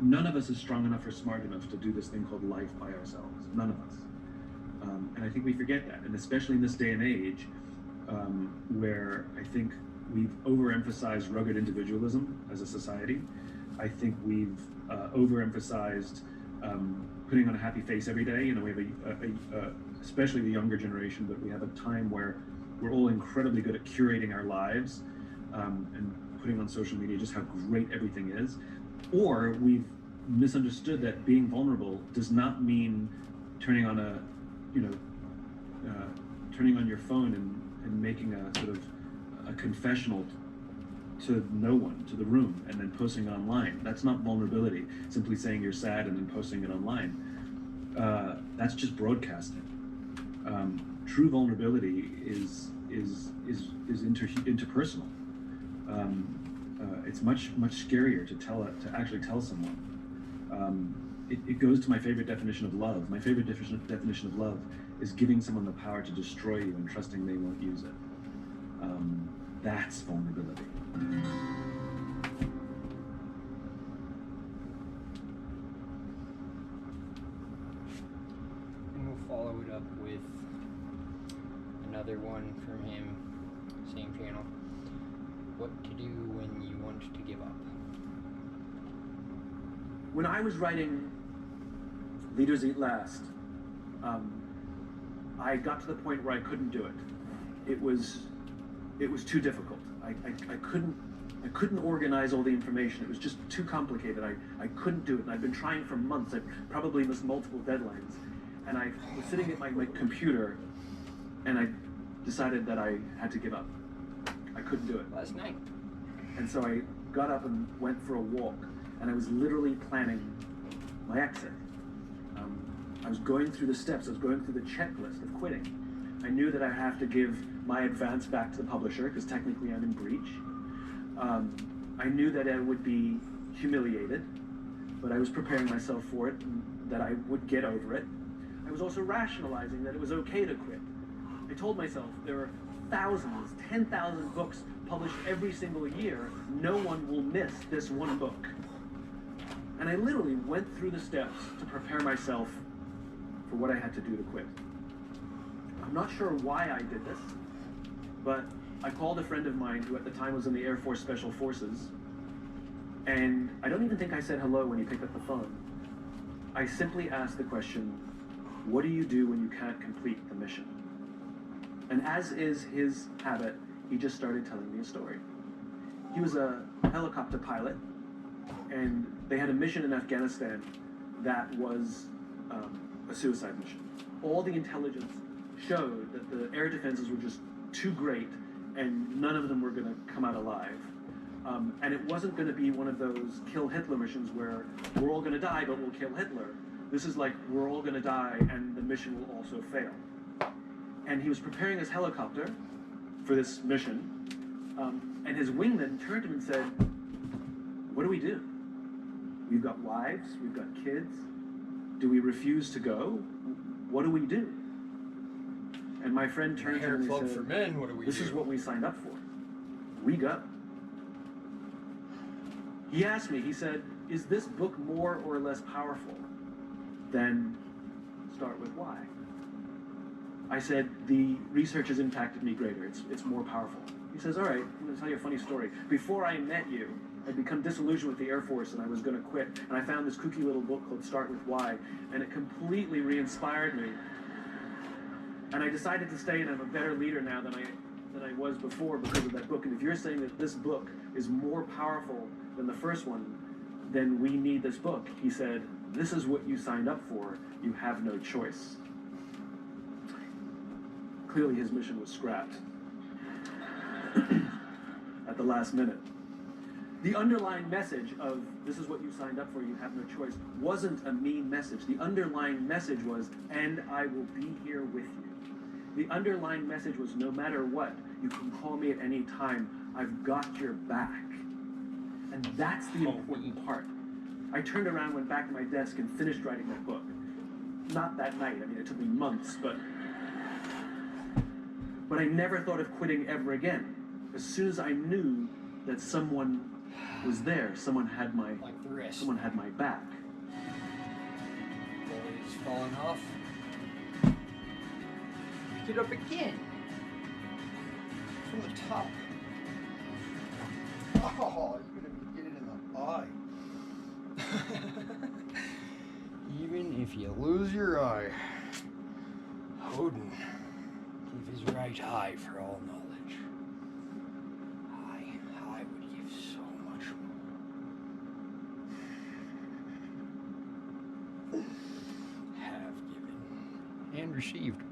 none of us is strong enough or smart enough to do this thing called life by ourselves. None of us. And I think we forget that, and especially in this day and age, where I think we've overemphasized rugged individualism as a society. I think we've overemphasized putting on a happy face every day. You know, we have especially the younger generation, but we have a time where we're all incredibly good at curating our lives and putting on social media just how great everything is. Or we've misunderstood that being vulnerable does not mean turning on turning on your phone and making a sort of a confessional to no one, to the room, and then posting it online. That's not vulnerability. Simply saying you're sad and then posting it online. That's just broadcasting. True vulnerability is interpersonal. It's much scarier to actually tell someone. It goes to my favorite definition of love. My favorite definition of love is giving someone the power to destroy you and trusting they won't use it. That's vulnerability. And we'll follow it up with another one from him, same channel. What to do when you want to give up. When I was writing Leaders Eat Last, I got to the point where I couldn't do it. It was too difficult. I couldn't organize all the information. It was just too complicated. I couldn't do it, and I'd been trying for months. I probably missed multiple deadlines, and I was sitting at my computer, and I decided that I had to give up. I couldn't do it. Last night. And so I got up and went for a walk, and I was literally planning my exit. I was going through the steps. I was going through the checklist of quitting. I knew that I have to give my advance back to the publisher because technically I'm in breach. I knew that I would be humiliated, but I was preparing myself for it, and that I would get over it. I was also rationalizing that it was okay to quit. I told myself there are thousands, 10,000 books published every single year. No one will miss this one book. And I literally went through the steps to prepare myself for what I had to do to quit. I'm not sure why I did this, but I called a friend of mine who at the time was in the Air Force Special Forces, and I don't even think I said hello when he picked up the phone. I simply asked the question, what do you do when you can't complete the mission? And as is his habit, he just started telling me a story. He was a helicopter pilot, and they had a mission in Afghanistan that was a suicide mission. All the intelligence showed that the air defenses were just too great, and none of them were going to come out alive. And it wasn't going to be one of those kill Hitler missions where we're all going to die, but we'll kill Hitler. This is like, we're all going to die, and the mission will also fail. And he was preparing his helicopter for this mission, and his wingman turned to him and said, what do we do? We've got wives, we've got kids. Do we refuse to go? What do we do? And my friend turned to him and Club said, for men, what do we this do? is what we signed up for. We go. He asked me, he said, is this book more or less powerful than Start With Why? I said, the research has impacted me greater. It's more powerful. He says, all right, I'm going to tell you a funny story. Before I met you, I'd become disillusioned with the Air Force and I was going to quit. And I found this kooky little book called Start With Why, and it completely re-inspired me. And I decided to stay, and I'm a better leader now than I was before because of that book. And if you're saying that this book is more powerful than the first one, then we need this book. He said, this is what you signed up for. You have no choice. Clearly his mission was scrapped at the last minute. The underlying message of this is what you signed up for, you have no choice, wasn't a mean message. The underlying message was, and I will be here with you. The underlying message was, no matter what, you can call me at any time. I've got your back. And that's the important part. I turned around, went back to my desk, and finished writing that book. Not that night. I mean, it took me months, but I never thought of quitting ever again. As soon as I knew that someone was there. Someone had my Like the rest. someone had my back. Boys falling off. Pick it up again. From the top. Oh, you're gonna get it in the eye. Even if you lose your eye, Odin gave his right eye for all knowledge. I would give so much more. Have given and received